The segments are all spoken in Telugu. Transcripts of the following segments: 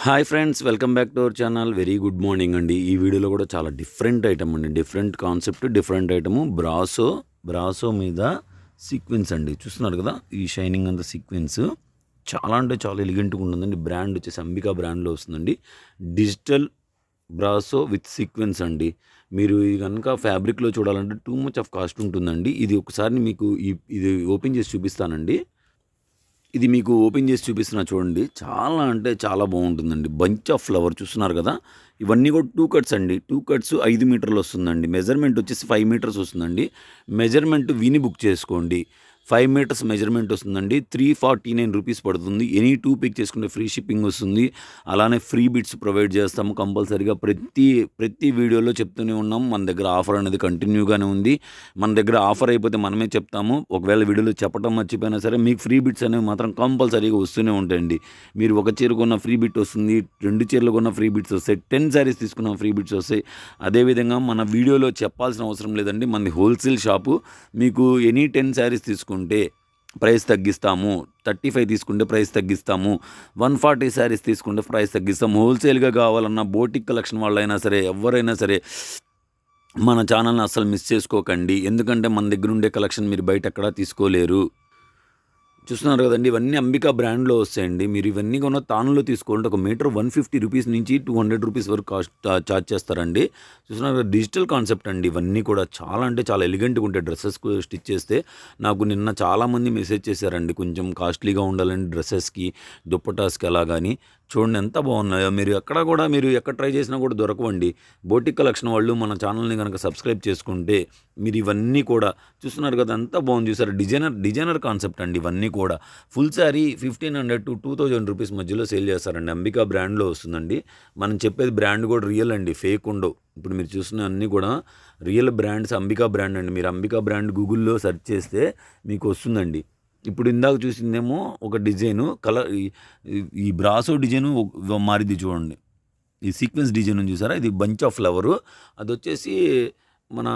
Hi friends, welcome back to our channel. Very good morning అండి. ఈ వీడియోలో కూడా చాలా డిఫరెంట్ ఐటమ్ అండి. Different concept, different item. Brasso మీద సీక్వెన్స్ అండి. చూస్తున్నారు కదా, ఈ షైనింగ్ అంతా సీక్వెన్స్ చాలా అంటే చాలా ఎలిగెంట్గా ఉంటుందండి. బ్రాండ్ వచ్చేసి అంబికా బ్రాండ్లో వస్తుందండి. డిజిటల్ బ్రాసో విత్ సీక్వెన్స్ అండి. మీరు ఇది కనుక ఫ్యాబ్రిక్లో చూడాలంటే టూ మచ్ ఆఫ్ కాస్ట్ ఉంటుందండి. ఇది ఒకసారి మీకు ఇది ఓపెన్ చేసి చూపిస్తానండి. ఇది మీకు ఓపెన్ చేసి చూపిస్తున్నా చూడండి. చాలా అంటే చాలా బాగుంటుందండి. బంచ్ ఆఫ్ ఫ్లవర్ చూస్తున్నారు కదా, ఇవన్నీ కూడా 2 కట్స్ అండి. 2 కట్స్ 5 మీటర్లు వస్తుందండి. మెజర్మెంట్ వచ్చేసి 5 మీటర్స్ వస్తుందండి. మెజర్మెంట్ విని బుక్ చేసుకోండి. 5 మీటర్స్ మెజర్మెంట్ వస్తుందండి. 349 రూపీస్ పడుతుంది. ఎనీ 2 పిక్ చేసుకుంటే ఫ్రీ షిప్పింగ్ వస్తుంది. అలానే ఫ్రీ బిట్స్ ప్రొవైడ్ చేస్తాము కంపల్సరీగా. ప్రతి వీడియోలో చెప్తూనే ఉన్నాము. మన దగ్గర ఆఫర్ అనేది కంటిన్యూగానే ఉంది. మన దగ్గర ఆఫర్ అయిపోతే మనమే చెప్తాము. ఒకవేళ వీడియోలో చెప్పడం మర్చిపోయినా సరే మీకు ఫ్రీ బిట్స్ అనేవి మాత్రం కంపల్సరీగా వస్తూనే ఉంటాయండి. మీరు ఒక చీర కొన్న ఫ్రీ బిట్ వస్తుంది, 2 చీరలు కొన్న ఫ్రీ బిట్స్ వస్తాయి, 10 శారీస్ తీసుకున్న ఫ్రీ బిట్స్ వస్తాయి. అదేవిధంగా మన వీడియోలో చెప్పాల్సిన అవసరం లేదండి. మనది హోల్సేల్ షాపు. మీకు ఎనీ 10 శారీస్ తీసుకుంటే ప్రైస్ తగ్గిస్తాము. 35 తీసుకుంటే ప్రైస్ తగ్గిస్తాము. 140 శారీస్ తీసుకుంటే ప్రైస్ తగ్గిస్తాము. హోల్సేల్గా కావాలన్నా బోటిక్ కలెక్షన్ వాళ్ళైనా సరే, ఎవరైనా సరే మన ఛానల్ని అస్సలు మిస్ చేసుకోకండి. ఎందుకంటే మన దగ్గర ఉండే కలెక్షన్ మీరు బయట ఎక్కడా తీసుకోలేరు. చూస్తున్నారు కదండి, ఇవన్నీ అంబికా బ్రాండ్లో వస్తాయండి. మీరు ఇవన్నీ కొన్న తానులో తీసుకోవాలంటే ఒక మీటర్ 150 రూపీస్ నుంచి 200 రూపీస్ వరకు కాస్ట్ ఛార్జ్ చేస్తారండి. చూస్తున్నారు కదా, డిజిటల్ కాన్సెప్ట్ అండి. ఇవన్నీ కూడా చాలా అంటే చాలా ఎలిగెంట్గా ఉంటాయి. డ్రెస్సెస్కు స్టిచ్ చేస్తే నాకు నిన్న చాలామంది మెసేజ్ చేశారండి, కొంచెం కాస్ట్లీగా ఉండాలండి డ్రెస్సెస్కి, దుప్పటాస్కి అలా. కానీ చూడండి ఎంత బాగున్నాయో. మీరు ఎక్కడ ట్రై చేసినా కూడా దొరకవండి. బోటిక్ కలెక్షన్ వాళ్ళు మన ఛానల్ని కనుక సబ్స్క్రైబ్ చేసుకుంటే మీరు ఇవన్నీ కూడా చూస్తున్నారు కదా, అంతా బాగుంది. చూసారు, డిజైనర్ కాన్సెప్ట్ అండి. ఇవన్నీ కూడా ఫుల్ శారీ 1500 to 2000 రూపీస్ మధ్యలో సేల్ చేస్తారండి. అంబికా బ్రాండ్లో వస్తుందండి. మనం చెప్పేది బ్రాండ్ కూడా రియల్ అండి, ఫేక్ ఉండవు. ఇప్పుడు మీరు చూస్తున్న అన్నీ కూడా రియల్ బ్రాండ్స్. అంబికా బ్రాండ్ అండి. మీరు అంబికా బ్రాండ్ గూగుల్లో సెర్చ్ చేస్తే మీకు వస్తుందండి. ఇప్పుడు ఇందాక చూసిందేమో ఒక డిజైను కలర్, ఈ బ్రాసో డిజైను మారిద్ది చూడండి. ఈ సీక్వెన్స్ డిజైన్ చూసారా, ఇది బంచ్ ఆఫ్ ఫ్లవరు. అది వచ్చేసి మన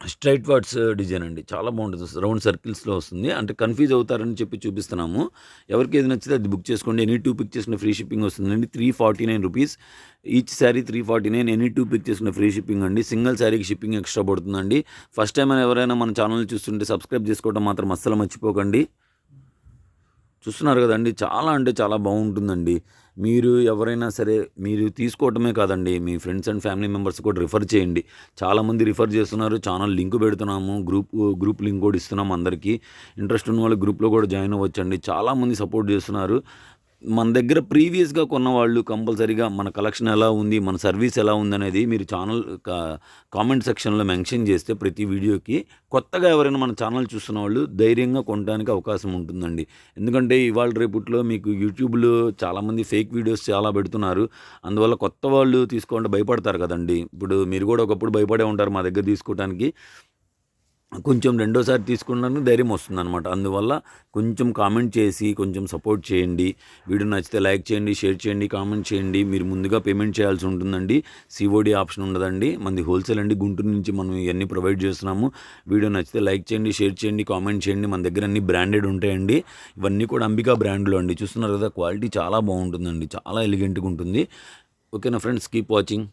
స్ట్రైట్ వర్డ్స్ డిజైన్ అండి. చాలా బాగుంటుంది. రౌండ్ సర్కిల్స్లో వస్తుంది. అంటే కన్ఫ్యూజ్ అవుతారని చెప్పి చూపిస్తున్నాము. ఎవరికి ఏది నచ్చితే అది బుక్ చేసుకోండి. ఎనీ 2 పిక్ చేసుకున్న ఫ్రీ షిప్పింగ్ వస్తుందండి. 349 రూపీస్ ఈచ్ శారీ. 349. ఎనీ 2 పిక్ చేసుకున్న ఫ్రీ షిప్పింగ్ అండి. సింగిల్ శారీకి షిప్పింగ్ ఎక్స్ట్రా పడుతుందండి. ఫస్ట్ టైం ఎవరైనా మన ఛానల్ చూస్తుంటే సబ్స్క్రైబ్ చేసుకోవడం మాత్రం అస్సలు మర్చిపోకండి. చూస్తున్నారు కదండి, చాలా అంటే చాలా బాగుంటుందండి. మీరు ఎవరైనా సరే మీరు తీసుకోవటమే కాదండి, మీ ఫ్రెండ్స్ అండ్ ఫ్యామిలీ మెంబర్స్ కూడా రిఫర్ చేయండి. చాలామంది రిఫర్ చేస్తున్నారు. ఛానల్ లింక్ పెడుతున్నాము, గ్రూప్ లింక్ కూడా ఇస్తున్నాము అందరికీ. ఇంట్రెస్ట్ ఉన్న వాళ్ళు గ్రూప్లో కూడా జాయిన్ అవ్వచ్చండి. చాలామంది సపోర్ట్ చేస్తున్నారు. మన దగ్గర ప్రీవియస్గా కొన్న వాళ్ళు కంపల్సరీగా మన కలెక్షన్ ఎలా ఉంది, మన సర్వీస్ ఎలా ఉందనేది మీరు ఛానల్ కామెంట్ సెక్షన్లో మెన్షన్ చేస్తే ప్రతి వీడియోకి కొత్తగా ఎవరైనా మన ఛానల్ చూస్తున్న వాళ్ళు ధైర్యంగా కొనడానికి అవకాశం ఉంటుందండి. ఎందుకంటే ఇవాళ రేపట్లో మీకు యూట్యూబ్లో చాలామంది ఫేక్ వీడియోస్ చాలా పెడుతున్నారు. అందువల్ల కొత్త వాళ్ళు తీసుకోవాలంటే భయపడతారు కదండి. ఇప్పుడు మీరు కూడా ఒకప్పుడు భయపడే ఉంటారు మా దగ్గర తీసుకోవడానికి. కొంచెం రెండోసారి తీసుకున్నాను ధైర్యం వస్తుందనమాట. అందువల్ల కొంచెం కామెంట్ చేసి కొంచెం సపోర్ట్ చేయండి. వీడియో నచ్చితే లైక్ చేయండి, షేర్ చేయండి, కామెంట్ చేయండి. మీరు ముందుగా పేమెంట్ చేయాల్సి ఉంటుందండి. సిఓడి ఆప్షన్ ఉండదండి. మనది హోల్సేల్ అండి. గుంటూరు నుంచి మనం ఇవన్నీ ప్రొవైడ్ చేస్తున్నాము. వీడియో నచ్చితే లైక్ చేయండి, షేర్ చేయండి, కామెంట్ చేయండి. మన దగ్గర అన్ని బ్రాండెడ్ ఉంటాయండి. ఇవన్నీ కూడా అంబికా బ్రాండ్లో అండి. చూస్తున్నారు కదా, క్వాలిటీ చాలా బాగుంటుందండి. చాలా ఎలిగెంట్గా ఉంటుంది. ఓకేనా ఫ్రెండ్స్, కీప్ వాచింగ్.